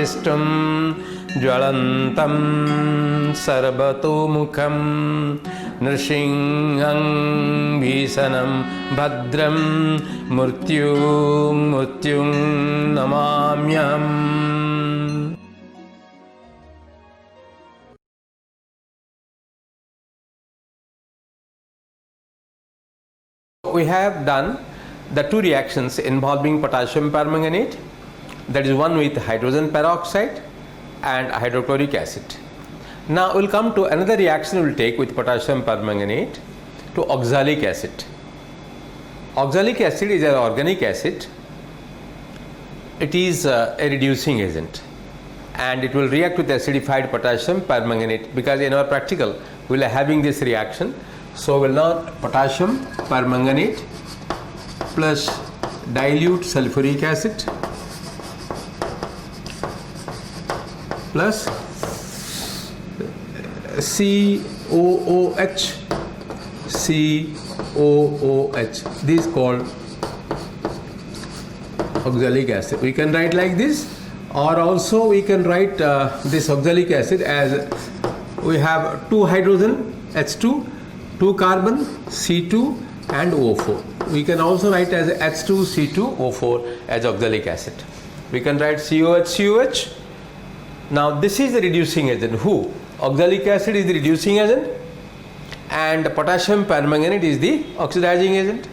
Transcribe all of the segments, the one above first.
दृष्टुं ज्वलन्तं सर्वतोमुखं नृसिंहं भीषणं भद्रं मृत्युं नमाम्यहम्. We have done the two reactions involving potassium permanganate, that is one with hydrogen peroxide and hydrochloric acid. Now we will come to another reaction we will take with potassium permanganate to oxalic acid. Oxalic acid is an organic acid. It is a reducing agent and it will react with acidified potassium permanganate, because in our practical we will be having this reaction. So we will now potassium permanganate plus dilute sulfuric acid plus COOH. This is called oxalic acid. We can write like this, or also we can write this oxalic acid as we have 2 hydrogen H2, 2 carbon C2 and O4. We can also write as H2C2O4 as oxalic acid. We can write COH. Now this is the reducing agent. Who? Oxalic acid is the reducing agent and potassium permanganate is the oxidizing agent.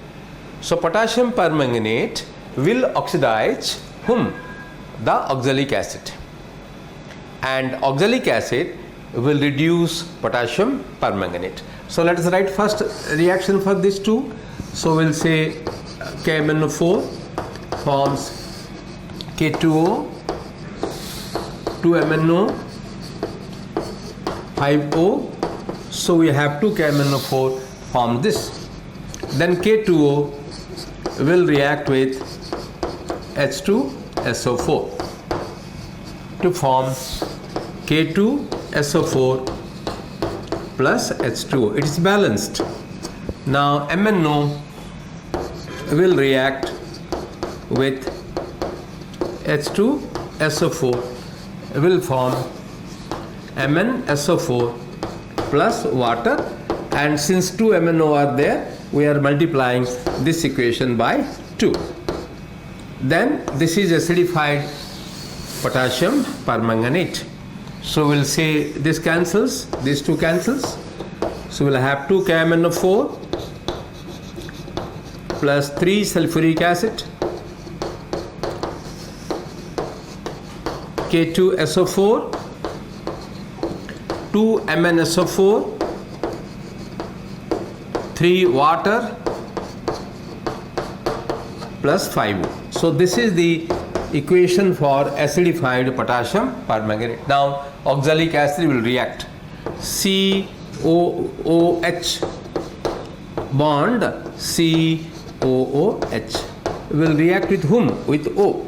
So potassium permanganate will oxidize whom? The oxalic acid, and oxalic acid will reduce potassium permanganate. So let us write first reaction for these two. So we'll say KMnO4 forms K2O, 2MnO, 5O. So we have 2 KMnO4 form this. Then K2O will react with H2SO4 to form K2SO4 plus H2O. It is balanced. Now MnO will react with H2SO4 will form MnSO4 plus water, and since 2 MnO are there, we are multiplying this equation by 2. Then this is acidified potassium permanganate. So we'll say this cancels, these two cancels. So we'll have 2 KMnO4 plus 3 sulfuric acid, K2SO4, 2 MnSO4, 3 water plus 5. So this is the equation for acidified potassium permanganate. Now oxalic acid will react COOH bond COOH will react with whom? With O.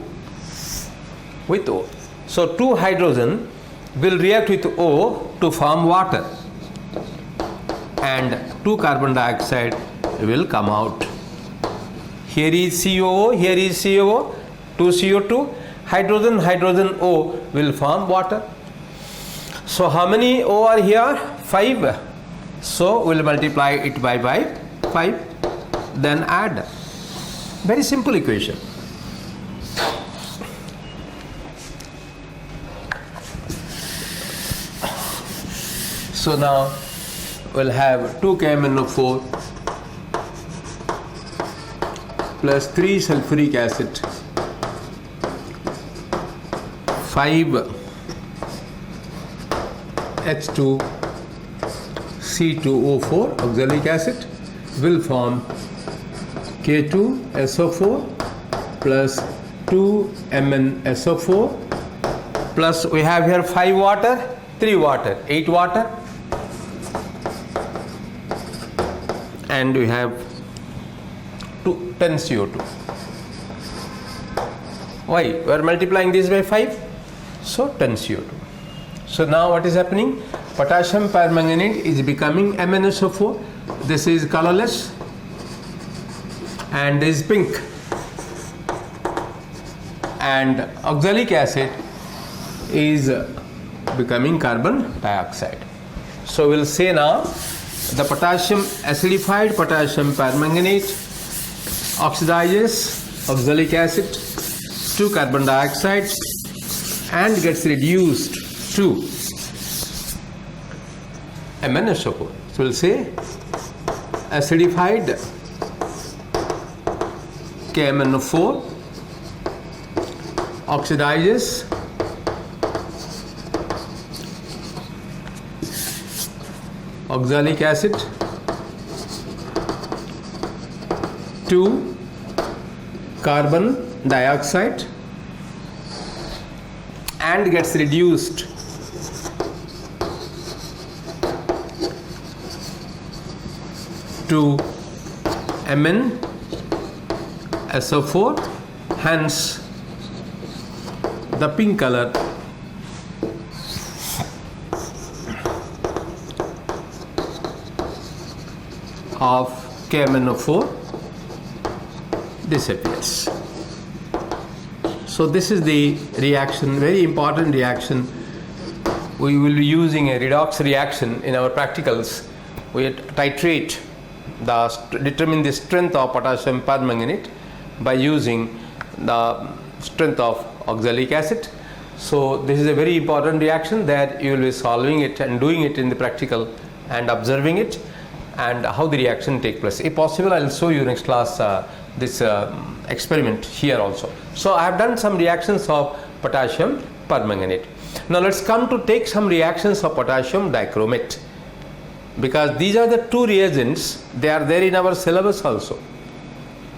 With O. So 2 hydrogen will react with O to form water, and 2 carbon dioxide will come out. Here is COO, here is COO, 2 CO2, hydrogen O will form water. So how many O are here? 5. So we will multiply it by 5, then add. Very simple equation. So now we'll have 2 KMnO4 plus 3 sulfuric acid, 5 H2 C2O4 oxalic acid will form K2SO4 plus 2 MnSO4 plus we have here 5 water, 3 water, 8 water, and we have 10 CO2. Why? We are multiplying this by 5, so 10 CO2. So now what is happening? Potassium permanganate is becoming MnSO4. This is colorless and this is pink, and oxalic acid is becoming carbon dioxide. So we'll say now the potassium acidified potassium permanganate oxidizes oxalic acid to carbon dioxide and gets reduced to MnSO4. So we'll say acidified KMnO4 oxidizes oxalic acid to carbon dioxide and gets reduced to MnSO4, hence the pink color of KMnO4 disappears. So this is the reaction, very important reaction. We will be using a redox reaction in our practicals. We titrate determine the strength of potassium permanganate by using the strength of oxalic acid. So this is a very important reaction that you will be solving it and doing it in the practical and observing it and how the reaction take place. If possible, I will show you next class this experiment here also. So I have done some reactions of potassium permanganate. Now let's come to take some reactions of potassium dichromate, because these are the two reagents. They are there in our syllabus also.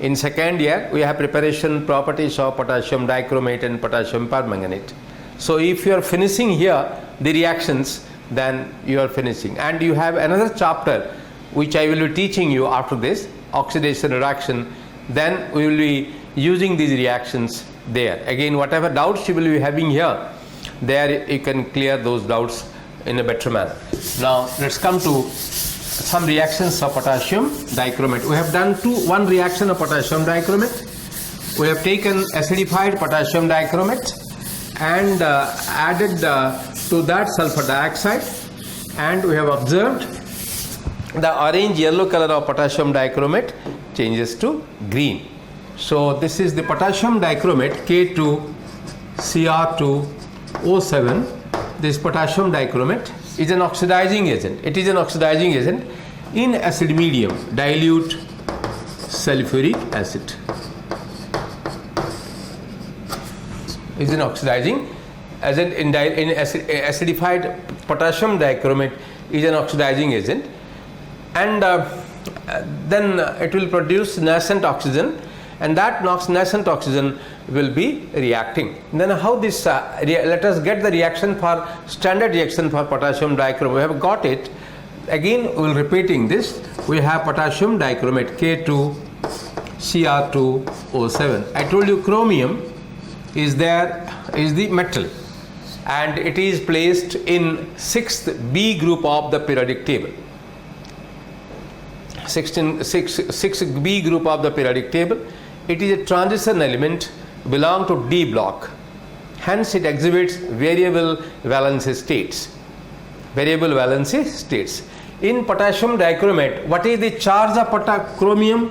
In second year we have preparation properties of potassium dichromate and potassium permanganate. So if you are finishing here the reactions, then you are finishing, and you have another chapter which I will be teaching you after this, oxidation reduction. Then we will be using these reactions there. Again, whatever doubts you will be having here, there you can clear those doubts in a better manner. Now let's come to some reactions of potassium dichromate. We have done one reaction of potassium dichromate. We have taken acidified potassium dichromate and added to that sulfur dioxide, and we have observed the orange yellow color of potassium dichromate changes to green. So this is the potassium dichromate K2Cr2O7. This potassium dichromate is an oxidizing agent. It is an oxidizing agent in acid medium, dilute sulfuric acid. Is an oxidizing agent in acidified potassium dichromate is an oxidizing agent, and then it will produce nascent oxygen, and that nascent oxygen will be reacting. Then how this let us get the reaction for standard reaction for potassium dichromate. We have got it. Again we will repeating this. We have potassium dichromate K2Cr2O7. I told you chromium is the metal, and it is placed in 6th B group of the periodic table. 6th B group of the periodic table. It is a transition element, belong to D block. Hence it exhibits variable valency states. Variable valency states. In potassium dichromate, what is the charge of chromium?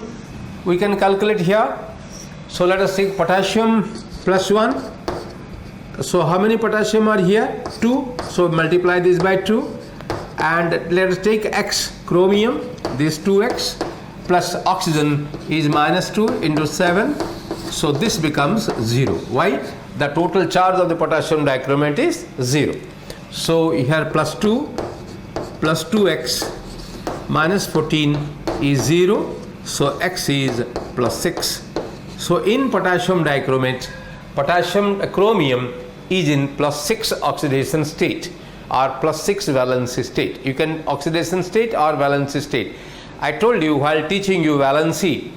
We can calculate here. So let us take potassium plus 1. So how many potassium are here? 2. So multiply this by 2, and let us take X chromium, this 2X, plus oxygen is minus 2 into 7. So this becomes 0. Why? The total charge of the potassium dichromate is 0. So here plus 2 plus 2X minus 14 is 0. So X is plus 6. So in potassium dichromate, chromium is in plus 6 oxidation state or plus 6 valency state. You can oxidation state or valency state. I told you while teaching you valency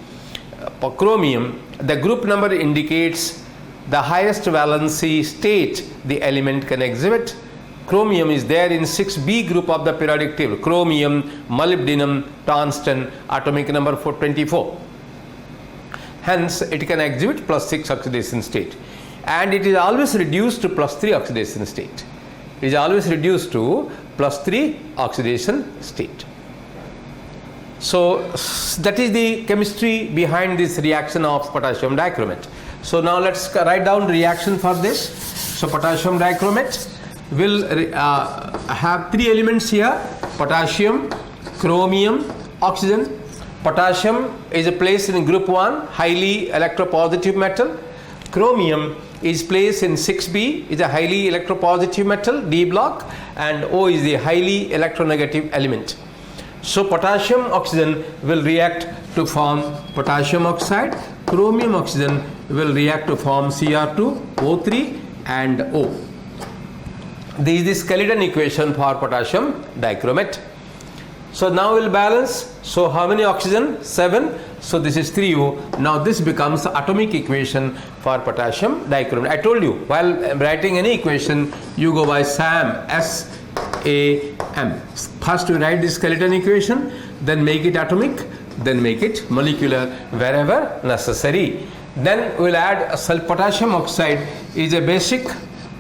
for chromium, the group number indicates the highest valency state the element can exhibit. Chromium is there in 6B group of the periodic table. Chromium, molybdenum, tungsten, atomic number 424. Hence, it can exhibit plus 6 oxidation state. and it is always reduced to +3 oxidation state. It is always reduced to +3 oxidation state. So that is the chemistry behind this reaction of potassium dichromate. So now let's write down reaction for this. So potassium dichromate will have 3 elements here: potassium, chromium, oxygen. Potassium is placed in group 1, highly electropositive metal. Chromium is placed in 6b, is a highly electropositive metal, D block, and O is the highly electronegative element. So potassium oxygen will react to form potassium oxide, chromium oxygen will react to form Cr2O3 and O. This is the skeleton equation for potassium dichromate. So now we'll balance. So how many oxygen? 7. So this is 3O. Now this becomes the atomic equation for potassium dichromate. I told you, while writing any equation, you go by SAM, S-A-M. First you write the skeleton equation, then make it atomic, then make it molecular wherever necessary. Then we'll add potassium oxide is a basic,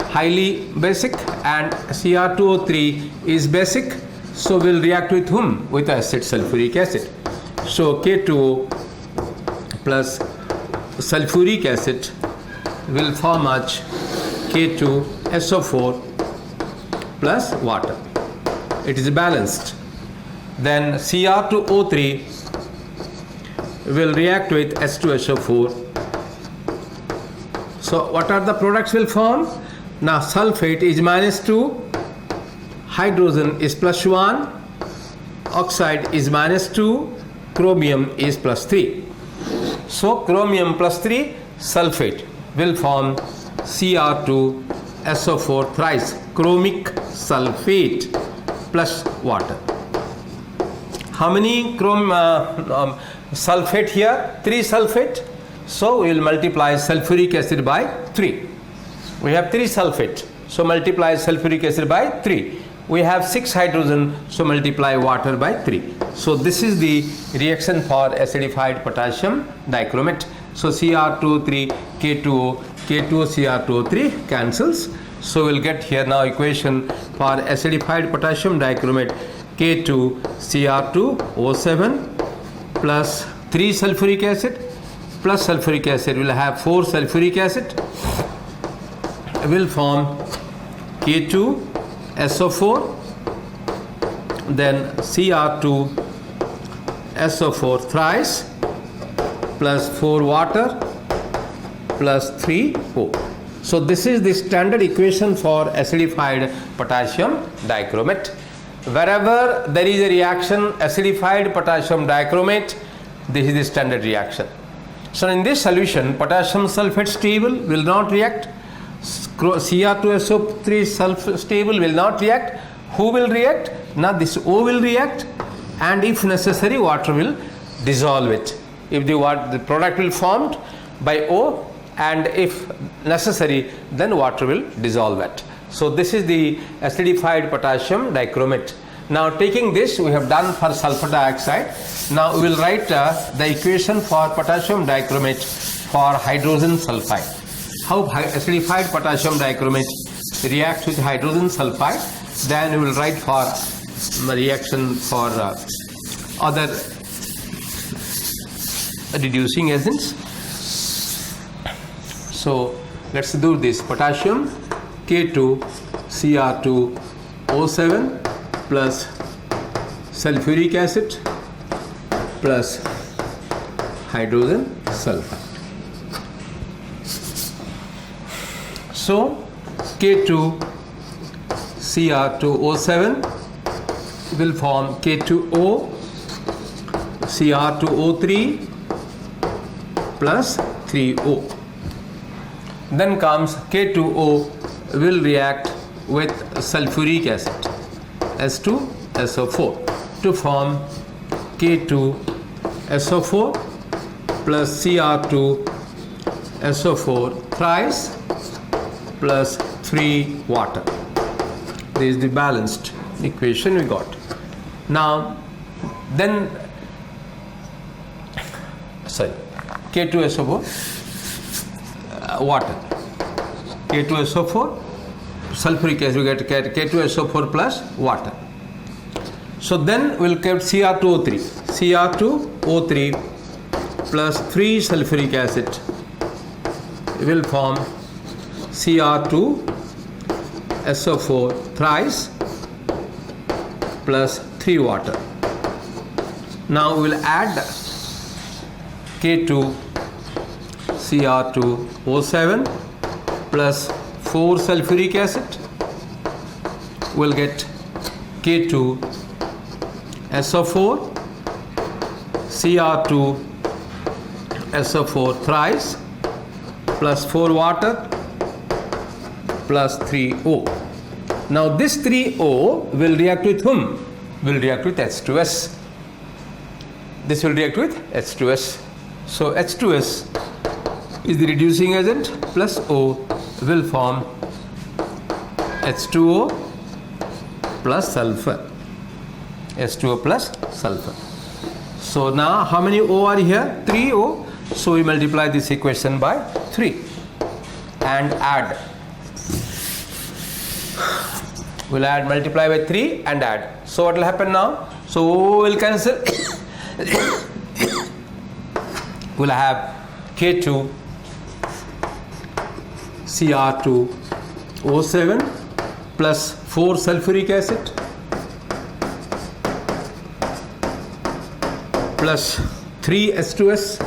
highly basic, and Cr2O3 is basic. So we'll react with whom? With acid sulfuric acid. So K2O plus sulfuric acid will form as K2SO4 plus water. It is balanced. Then Cr2O3 will react with H2SO4. So what are the products will form? Now sulfate is -2, hydrogen is +1, oxide is -2, chromium is +3. So chromium +3 sulfate will form Cr2SO4 thrice, chromic sulfate plus water. How many sulfate here? 3 sulfate. So we will multiply sulfuric acid by 3. We have 3 sulfate, so multiply sulfuric acid by 3. We have 6 hydrogen, so multiply water by 3. So this is the reaction for acidified potassium dichromate. So Cr2O3 K2O, K2O Cr2O3 cancels. So we'll get here now equation for acidified potassium dichromate: K2 Cr2O7 plus 3 sulfuric acid plus sulfuric acid will have 4 sulfuric acid will form K2SO4, then Cr2SO4 thrice plus 4 water plus 3O. So this is the standard equation for acidified potassium dichromate. Wherever there is a reaction acidified potassium dichromate, this is the standard reaction. So in this solution, potassium sulfate stable will not react, Cr2SO3 stable will not react. Who will react? Now this O will react, and if necessary water will dissolve it. If the product will formed by O, and if necessary then water will dissolve it. So this is the acidified potassium dichromate. Now taking this, we have done for sulfur dioxide. Now we will write the equation for potassium dichromate for hydrogen sulfide. How acidified potassium dichromate reacts with hydrogen sulfide. Then we will write for reaction for other reducing agents. So let's do this. Potassium K2 Cr2O7 plus sulfuric acid plus hydrogen sulfide. So K2 Cr2O7 will form K2O Cr2O3 plus 3O. Then comes K2O will react with sulfuric acid H2SO4 to form K2SO4 plus Cr2SO4 thrice plus 3 water. This is the balanced equation we got. Now then K2SO4 water. K2SO4, sulfuric acid, we get K2SO4 plus water. So then we'll get Cr2O3. Cr2O3 plus 3 sulfuric acid will form Cr2SO4 thrice plus 3 water. Now we'll add K2 Cr2O7 plus 4 sulfuric acid. We'll get K2 SO4 Cr2 SO4 thrice plus 4 water plus 3O. Now this 3O will react with whom? Will react with H2S. This will react with H2S. So H2S is the reducing agent plus O will form H2O plus sulfur. H2O plus sulfur. So now how many O are here? 3O. So we multiply this equation by 3 and add. We'll add, multiply by 3 and add. So what will happen now? So O will cancel. We'll have K2 Cr2O7 plus 4 sulfuric acid plus 3 H2S.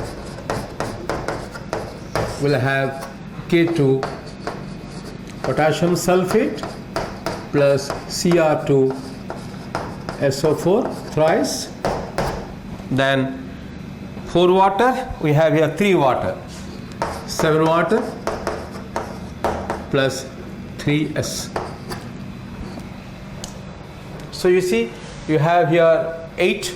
We'll have K2 potassium sulfate plus Cr2SO4 thrice. Then 4 water, we have here 3 water, 7 water plus 3S. So you see, you have here 8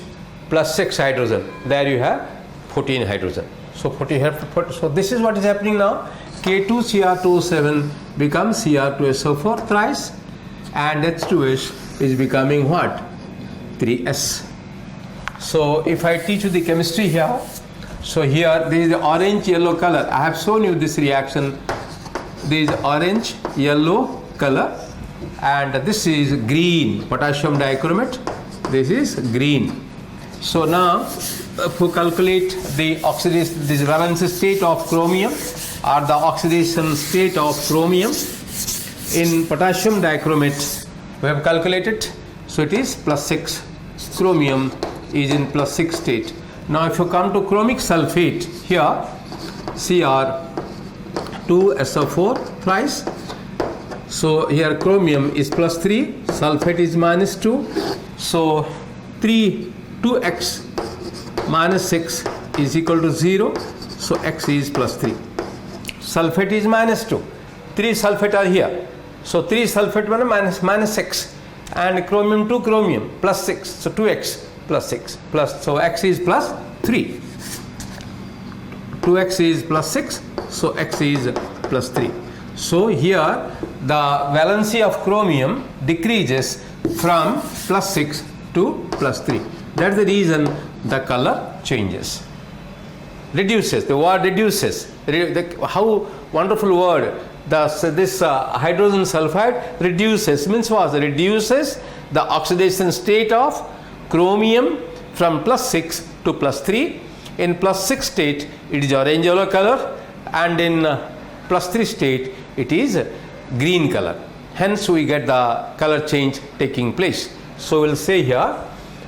plus 6 hydrogen. There you have 14 hydrogen. So 14. So this is what is happening now. K2 Cr2O7 becomes Cr2SO4 thrice, and H2S is becoming what? 3S. So if I teach you the chemistry here, so here there is the orange yellow color. I have shown you this reaction. There is orange yellow color, and this is green potassium dichromate. This is green. So now if you calculate the oxidation, this valence state of chromium or the oxidation state of chromium in potassium dichromate, we have calculated. So it is plus 6. Chromium is in plus 6 state. Now if you come to chromic sulfate, here Cr2SO4 thrice. So here chromium is plus 3, sulfate is minus 2. So 2x minus 6 is equal to 0. So x is plus 3. Sulfate is minus 2. 3 sulfate are here. So 3 sulfate minus 6. And chromium 2 chromium plus 6. So 2x plus 6 plus. So x is plus 3. 2x is plus 6. So x is plus 3. So here the valency of chromium decreases from plus 6 to plus 3. That's the reason the color changes. Reduces. The word reduces. How wonderful word. This hydrogen sulfide reduces. Means what? Reduces the oxidation state of chromium from plus 6 to plus 3. In plus 6 state it is orange yellow color, and in plus 3 state it is green color. Hence we get the color change taking place. So we'll say here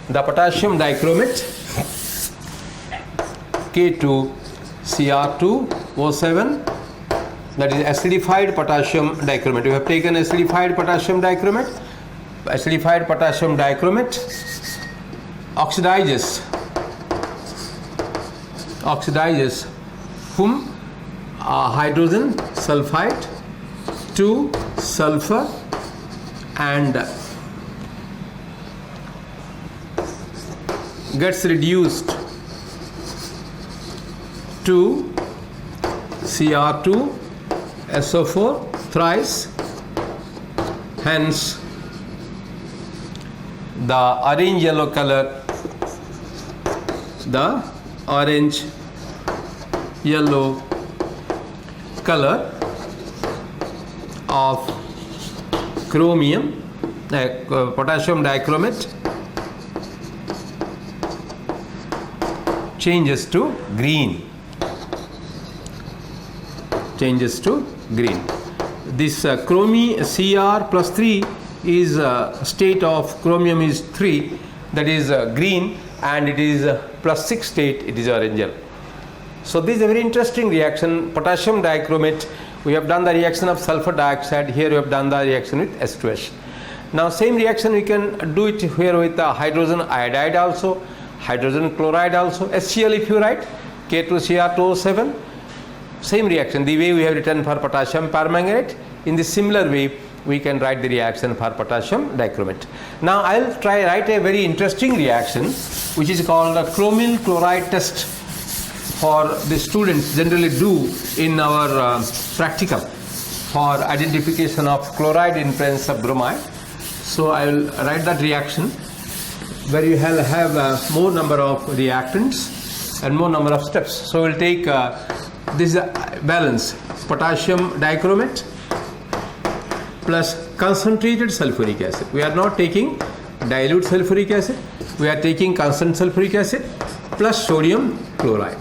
the potassium dichromate K2 Cr2O7, that is acidified potassium dichromate. We have taken acidified potassium dichromate. Acidified potassium dichromate oxidizes whom? Hydrogen sulfide to sulfur and gets reduced to Cr2SO4 thrice. Hence the orange yellow color, the orange yellow color of chromium, potassium dichromate changes to green. Changes to green. This chromium Cr plus 3 is state of chromium is 3, that is green, and it is plus 6 state, it is orange yellow. So this is a very interesting reaction. Potassium dichromate, we have done the reaction of sulfur dioxide, here we have done the reaction with S2H. Now same reaction we can do it here with the hydrogen iodide also, hydrogen chloride also, HCl if you write, K2Cr2O7, same reaction, the way we have written for potassium permanganate, in the similar way we can write the reaction for potassium dichromate. Now I will write a very interesting reaction which is called a chromyl chloride test for the students generally do in our practical for identification of chloride in presence of bromide. So I will write that reaction where you have more number of reactants and more number of steps. So we will take this balance, potassium dichromate plus concentrated sulfuric acid. We are not taking dilute sulfuric acid, we are taking constant sulfuric acid plus sodium chloride.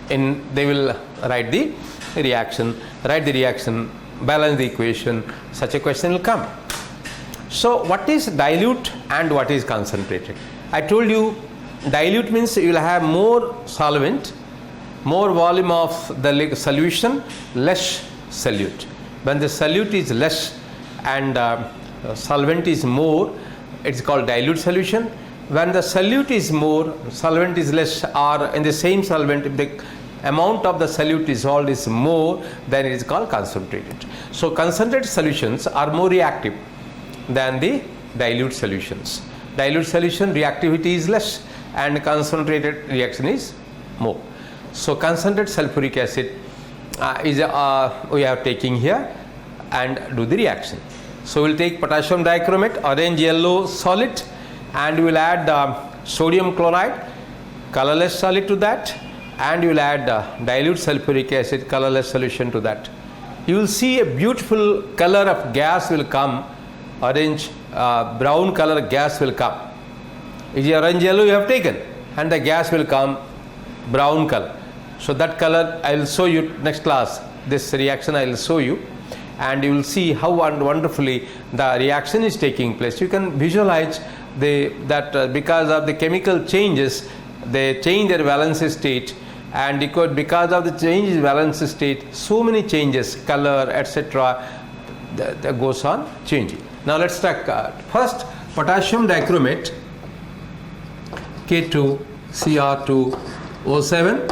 And they will write the reaction, balance the equation, such a question will come. So what is dilute and what is concentrated? I told you dilute means you will have more solvent, more volume of the solution, less solute. When the solute is less and solvent is more, it is called dilute solution. When the solute is more, solvent is less, or in the same solvent, if the amount of the solute dissolved is more, then it is called concentrated. So concentrated solutions are more reactive than the dilute solutions. Dilute solution reactivity is less and concentrated reaction is more. So concentrated sulfuric acid is we are taking here and do the reaction. So we will take potassium dichromate, orange yellow solid, and we will add sodium chloride, colorless solid to that, and you will add dilute sulfuric acid, colorless solution to that. You will see a beautiful color of gas will come, orange brown color gas will come. Is orange yellow you have taken, and the gas will come brown color. So that color I will show you next class. This reaction I will show you, and you will see how wonderfully the reaction is taking place. You can visualize that because of the chemical changes, they change their valence state, and because of the change in valence state, so many changes, color, etc., that goes on changing. Now let's talk first potassium dichromate, K2Cr2O7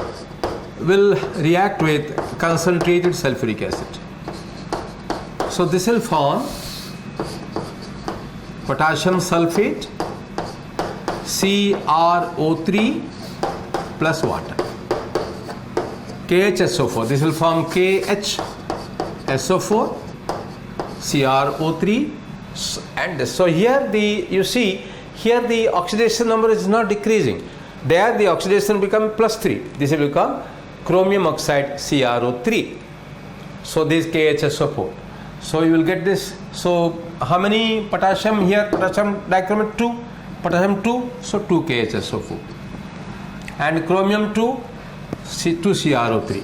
will react with concentrated sulfuric acid. So this will form potassium sulfate, CrO3 plus water, KHSO4. This will form KHSO4, CrO3, and so here you see here the oxidation number is not decreasing. There the oxidation become plus 3. This will become chromium oxide CrO3. So this KHSO4. So you will get this. So how many potassium here? Potassium dichromate 2, potassium 2, so 2 KHSO4, and chromium 2, 2 CrO3,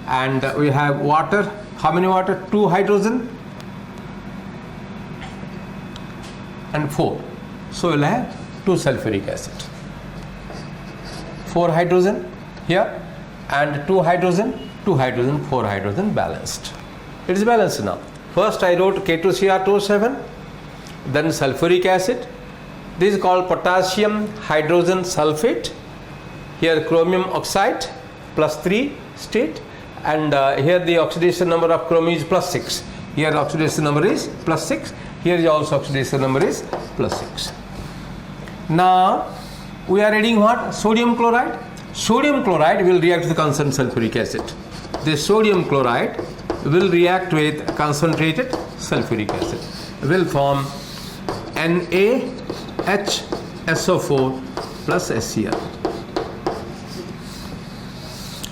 and we have water. How many water? 2 hydrogen and 4. So we'll have 2 sulfuric acid, 4 hydrogen here, and 2 hydrogen, 2 hydrogen, 4 hydrogen, balanced. It is balanced now. First I wrote K2Cr2O7, then sulfuric acid. This is called potassium hydrogen sulfate. Here chromium oxide plus 3 state, and here the oxidation number of chromium is plus 6. Here the oxidation number is plus 6. Here is also oxidation number is plus 6. Now we are adding what? Sodium chloride. Sodium chloride will react with constant sulfuric acid. This sodium chloride will react with concentrated sulfuric acid, will form NaHSO4 plus HCl.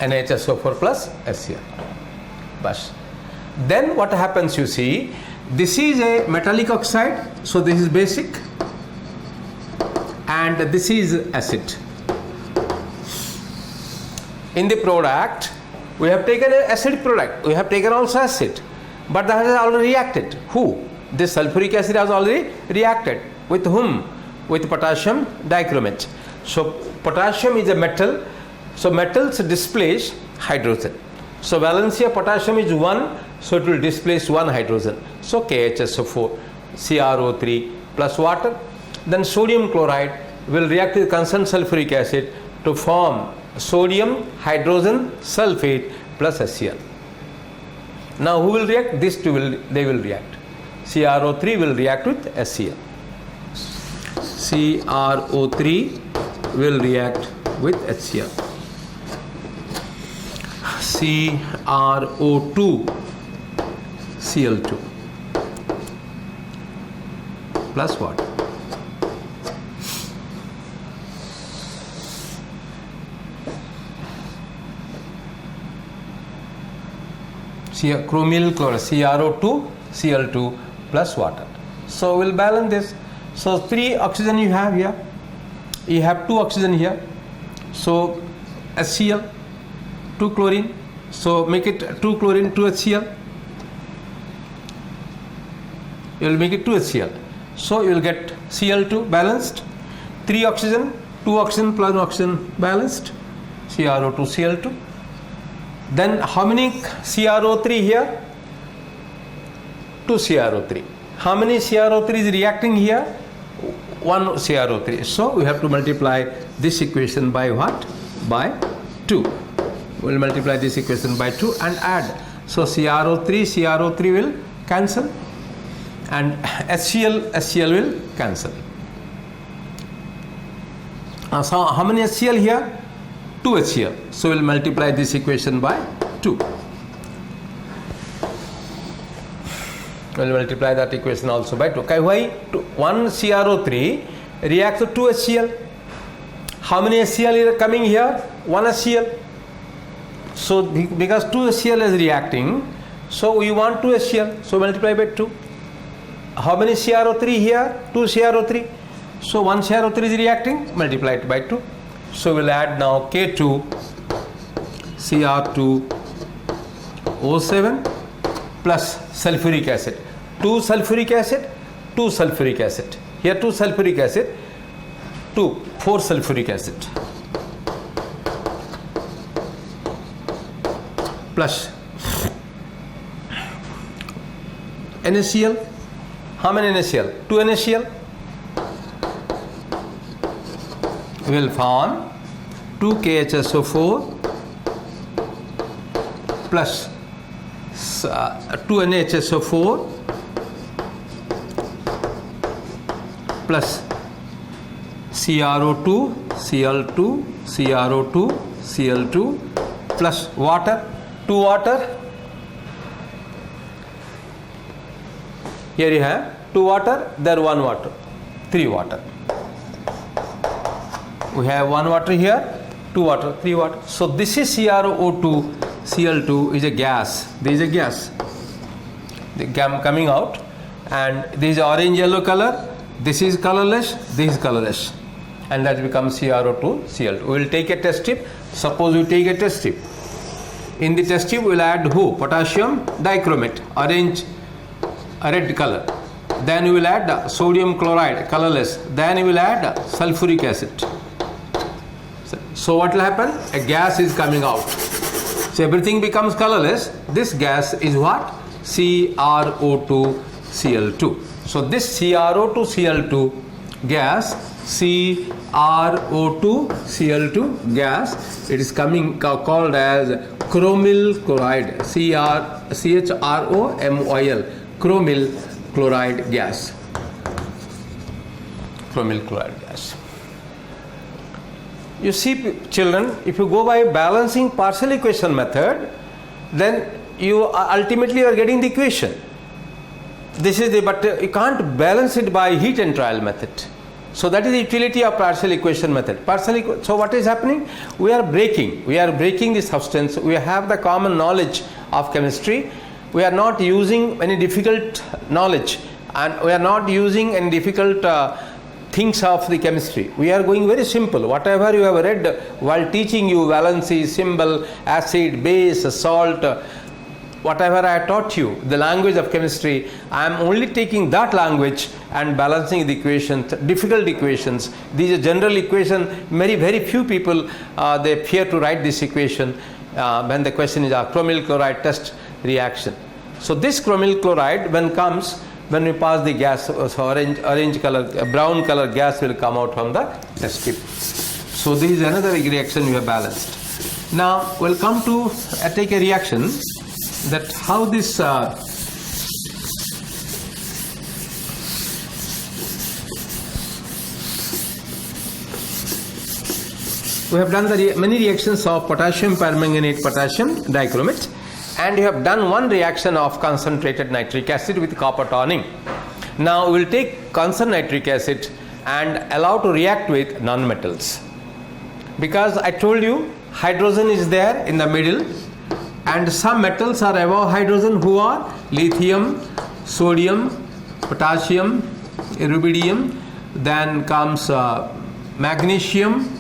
NaHSO4 plus HCl. Bas. Then what happens, you see, this is a metallic oxide, so this is basic, and this is acid. In the product, we have taken an acid product, we have taken also acid, but that has already reacted. Who? This sulfuric acid has already reacted. With whom? With potassium dichromate. So potassium is a metal, so metals displace hydrogen. So valency of potassium is 1, so it will displace 1 hydrogen. So KHSO4, CrO3 plus water. Then sodium chloride will react with concerned sulfuric acid to form sodium hydrogen sulfate plus HCl. Now who will react? These two they will react. CrO3 will react with HCl. CrO3 will react with HCl. CrO2 Cl2 plus water. Chromyl chloride, CrO2 Cl2 plus water. So we'll balance this. So 3 oxygen you have here, you have 2 oxygen here, so HCl, 2 chlorine, so make it 2 chlorine, 2 HCl, you will make it 2 HCl, so you will get Cl2 balanced, 3 oxygen, 2 oxygen plus 1 oxygen balanced, CrO2 Cl2. Then how many CrO3 here? 2 CrO3. How many CrO3 is reacting here? 1 CrO3. So we have to multiply this equation by what? By 2. We will multiply this equation by 2 and add. So CrO3 will cancel and HCl will cancel. So how many HCl here? 2 HCl. So we will multiply this equation by 2. We will multiply that equation also by 2. Okay, why? 1 CrO3 reacts with 2 HCl. How many HCl are coming here? 1 HCl. So because 2 HCl is reacting, so we want 2 HCl. So multiply by 2. How many CrO3 here? 2 CrO3. So 1 CrO3 is reacting, multiply it by 2. So we'll add now K2 Cr2O7 plus sulfuric acid. 2 sulfuric acid, 2 sulfuric acid. Here 2 sulfuric acid, 4 sulfuric acid. Plus NaCl. How many NaCl? 2 NaCl. Will form 2 KHSO4 plus 2 NaHSO4 plus CrO2 Cl2 CrO2 Cl2 plus water, 2 water. Here you have 2 water, there 1 water, 3 water. We have 1 water here, 2 water, 3 water. So this is CrO2 Cl2 is a gas. This is a gas coming out, and this is orange yellow color. This is colorless, this is colorless, and that becomes CrO2 Cl2. We will take a test tube. Suppose we take a test tube. In the test tube we will add who? Potassium dichromate, orange, red color. Then we will add sodium chloride, colorless. Then we will add sulfuric acid. So what will happen? A gas is coming out. So everything becomes colorless. This gas is what? CrO2 Cl2. So this CrO2 Cl2 gas, CrO2 Cl2 gas, it is coming called as chromyl chloride, CHROMYL, chromyl chloride gas. Chromyl chloride gas. You see, children, if you go by balancing partial equation method, then you ultimately are getting the equation. This is the, but you can't balance it by heat and trial method. So that is the utility of partial equation method. So what is happening? We are breaking the substance. We have the common knowledge of chemistry. We are not using any difficult knowledge, and we are not using any difficult things of the chemistry. We are going very simple. Whatever you have read while teaching you valency, symbol, acid, base, salt, whatever I taught you, the language of chemistry, I am only taking that language and balancing the equations, difficult equations. These are general equation. Very few people they fear to write this equation when the question is a chromyl chloride test reaction. So this chromyl chloride when we pass the gas, so orange color, brown color gas will come out from the test tube. So this is another reaction we have balanced. Now we'll come to take a reaction that how this we have done many reactions of potassium permanganate, potassium dichromate, and you have done one reaction of concentrated nitric acid with copper toning. Now we will take concentrated nitric acid and allow to react with nonmetals, because I told you hydrogen is there in the middle, and some metals are above hydrogen, who are lithium, sodium, potassium, rubidium, then comes magnesium,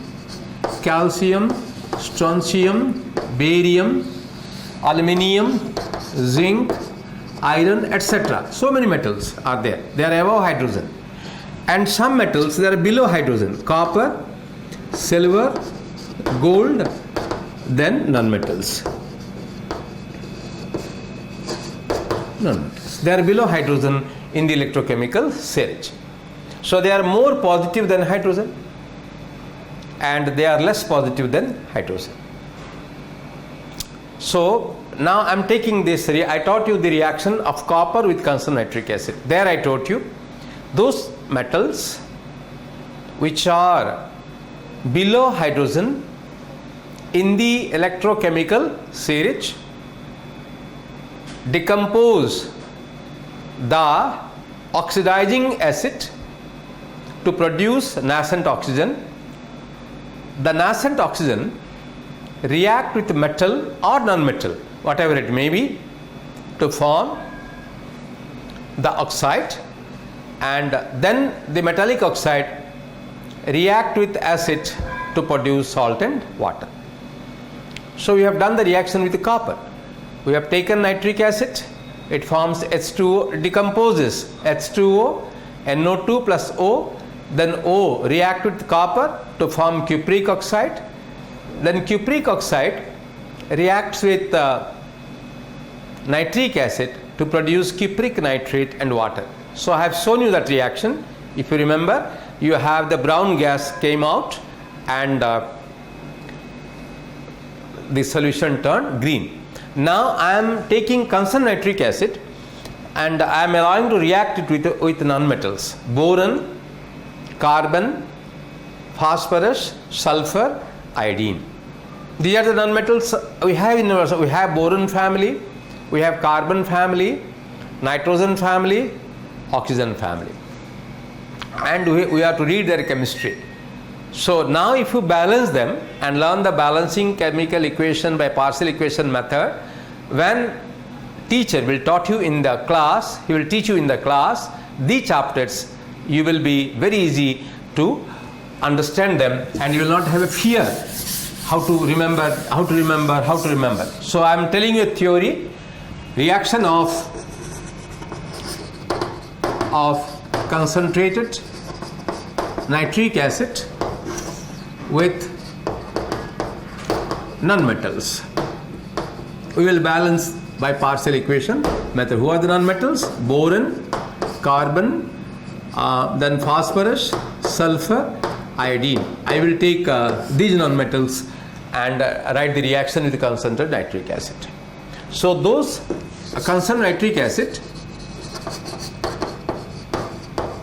calcium, strontium, barium, aluminium, zinc, iron, etc. So many metals are there. They are above hydrogen. And some metals, they are below hydrogen. Copper, silver, gold, then nonmetals. They are below hydrogen in the electrochemical search. So they are more positive than hydrogen, and they are less positive than hydrogen. So now I am taking this. I taught you the reaction of copper with concentrated nitric acid. There I taught you those metals which are below hydrogen in the electrochemical search decompose the oxidizing acid to produce nascent oxygen. The nascent oxygen react with metal or non-metal, whatever it may be, to form the oxide, and then the metallic oxide react with acid to produce salt and water. So we have done the reaction with the copper. We have taken nitric acid, it forms H2O, decomposes H2O, NO2 plus O, then O react with copper to form cupric oxide, then cupric oxide reacts with nitric acid to produce cupric nitrate and water. So I have shown you that reaction. If you remember, you have the brown gas came out and the solution turned green. Now I am taking concentrated nitric acid and I am allowing to react it with nonmetals: boron, carbon, phosphorus, sulfur, iodine. These are the nonmetals we have in our. We have boron family, we have carbon family, nitrogen family, oxygen family, and we have to read their chemistry. So now if you balance them and learn the balancing chemical equation by partial equation method, when teacher will taught you in the class, he will teach you in the class the chapters, you will be very easy to understand them and you will not have a fear how to remember. So I am telling you a theory, reaction of concentrated nitric acid with nonmetals. We will balance by partial equation method. Who are the nonmetals? Boron, carbon, then phosphorus, sulfur, iodine. I will take these nonmetals and write the reaction with the concentrated nitric acid. So those concentrated nitric acid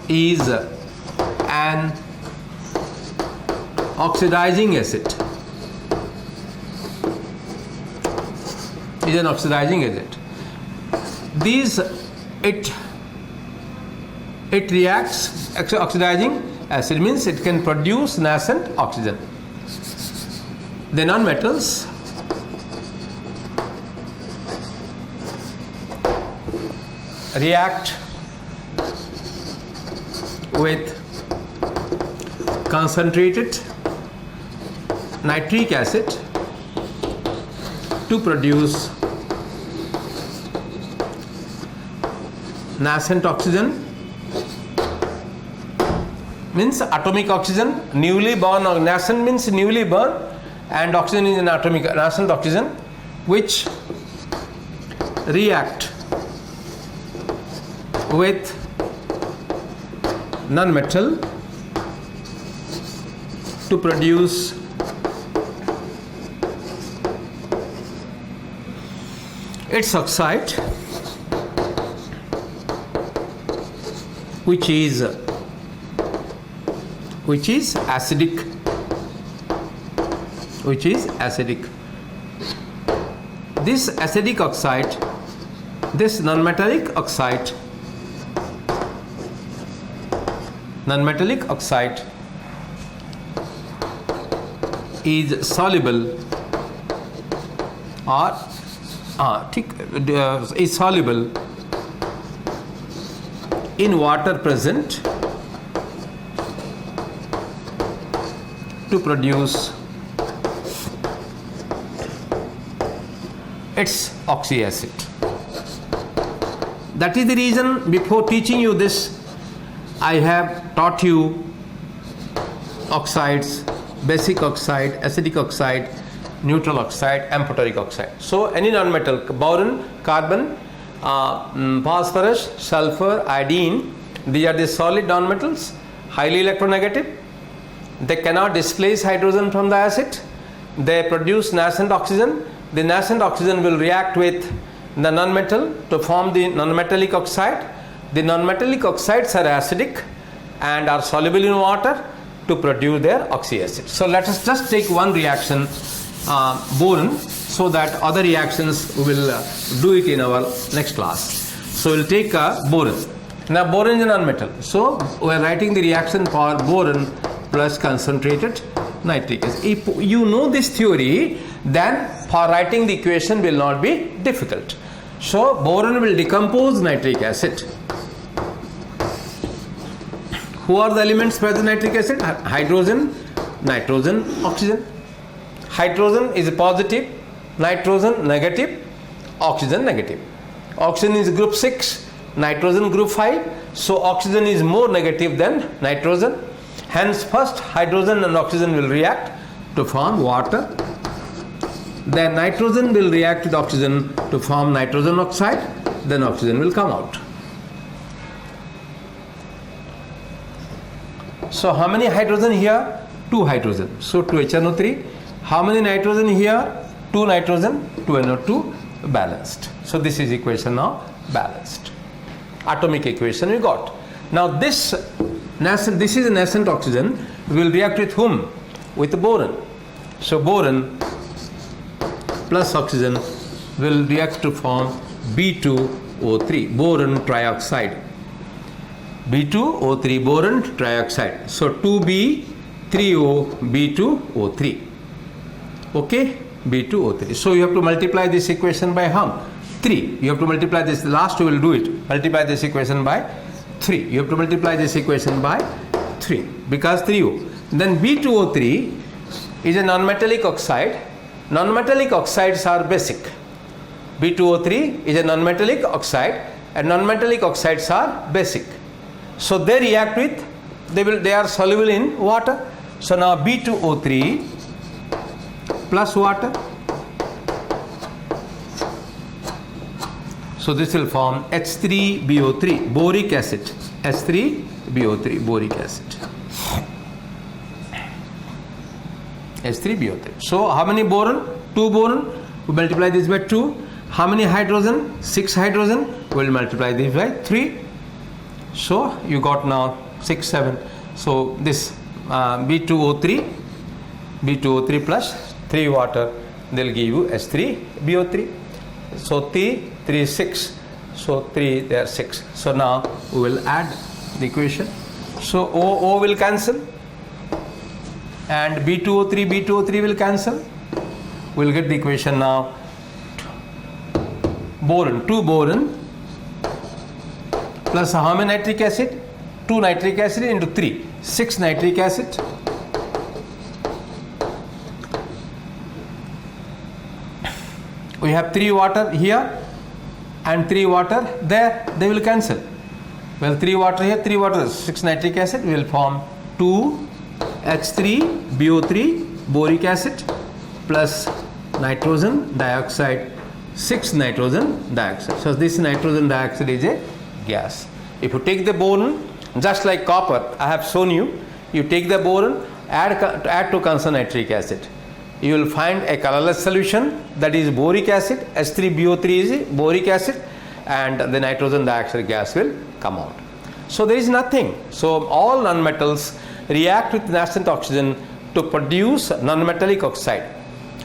is an oxidizing acid. Is an oxidizing agent. These it reacts oxidizing acid means it can produce nascent oxygen. The nonmetals react with concentrated nitric acid to produce nascent oxygen, means atomic oxygen, newly born, or nascent means newly born, and oxygen is an atomic nascent oxygen, which react with nonmetal to produce its oxide, which is acidic, This acidic oxide, this nonmetallic oxide is soluble in water present to produce its oxyacid. That is the reason before teaching you this, I have taught you oxides, basic oxide, acidic oxide, neutral oxide, amphoteric oxide. So any nonmetal, boron, carbon, phosphorus, sulfur, iodine, these are the solid nonmetals, highly electronegative. They cannot displace hydrogen from the acid. They produce nascent oxygen. The nascent oxygen will react with the nonmetal to form the nonmetallic oxide. The nonmetallic oxides are acidic and are soluble in water to produce their oxyacid. So let us just take one reaction, boron, so that other reactions we will do it in our next class. So we'll take boron. Now boron is a nonmetal. So we are writing the reaction for boron plus concentrated nitric acid. If you know this theory, then for writing the equation will not be difficult. So boron will decompose nitric acid. Who are the elements present in nitric acid? Hydrogen, nitrogen, oxygen. Hydrogen is positive, nitrogen negative, oxygen negative. Oxygen is group 6, nitrogen group 5. So oxygen is more negative than nitrogen. Hence first hydrogen and oxygen will react to form water. Then nitrogen will react with oxygen to form nitrogen oxide. Then oxygen will come out. So how many hydrogen here? 2 hydrogen. So 2HNO3. How many nitrogen here? 2 nitrogen, 2NO2, balanced. So this is equation now balanced. Atomic equation we got. Now this is a nascent oxygen. Will react with whom? With boron. So boron plus oxygen will react to form B2O3, boron trioxide. B2O3, boron trioxide. So 2B3O, B2O3. Okay, B2O3. So you have to multiply this equation by how? 3. You have to multiply this. Last we will do it. Multiply this equation by 3. You have to multiply this equation by 3 because 3O. Then B2O3 is a nonmetallic oxide. Nonmetallic oxides are basic. B2O3 is a nonmetallic oxide and nonmetallic oxides are basic. So they react with, they are soluble in water. So now B2O3 plus water. So this will form H3BO3, boric acid. H3BO3, boric acid. H3BO3. So how many boron? 2 boron. We multiply this by 2. How many hydrogen? 6 hydrogen. We will multiply this by 3. So you got now 6, 7. So this B2O3 plus 3 water, they will give you H3BO3. So 3, 6. So 3, they are 6. So now we will add the equation. So O will cancel, and B2O3 will cancel. We'll get the equation now. Boron, 2 boron plus how many nitric acid? 2 nitric acid into 3, 6 nitric acid. We have 3 water here and 3 water there, they will cancel. Well, 3 water here, 3 water, 6 nitric acid will form 2H3BO3 boric acid plus nitrogen dioxide, 6 nitrogen dioxide. So this nitrogen dioxide is a gas. If you take the boron, just like copper, I have shown you, you take the boron, add to concern nitric acid. You will find a colorless solution, that is boric acid. H3BO3 is boric acid, and the nitrogen dioxide gas will come out. So there is nothing. So all nonmetals react with nascent oxygen to produce nonmetallic oxide.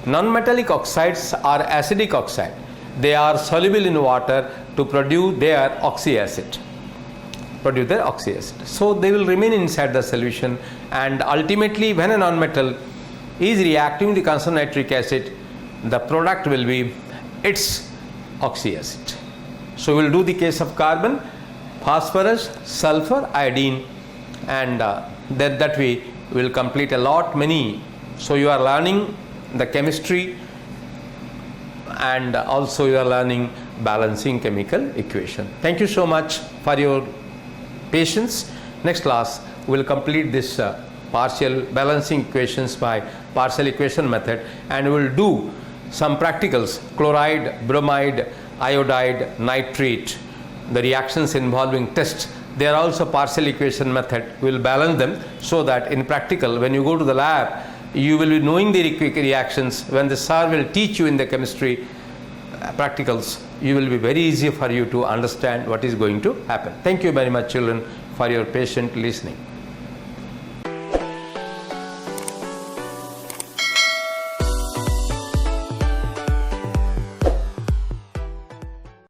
Nonmetallic oxides are acidic oxide. They are soluble in water to produce their oxyacid. So they will remain inside the solution, and ultimately when a nonmetal is reacting with the concerned nitric acid, the product will be its oxyacid. So we will do the case of carbon, phosphorus, sulfur, iodine, and that way we will complete a lot many. So you are learning the chemistry, and also you are learning balancing chemical equation. Thank you so much for your patience. Next class we will complete this partial balancing equations by partial equation method, and we will do some practicals: chloride, bromide, iodide, nitrate, the reactions involving test. They are also partial equation method. We will balance them so that in practical, when you go to the lab, you will be knowing the reactions. When the sir will teach you in the chemistry practicals, you will be very easy for you to understand what is going to happen. Thank you very much, children, for your patient listening.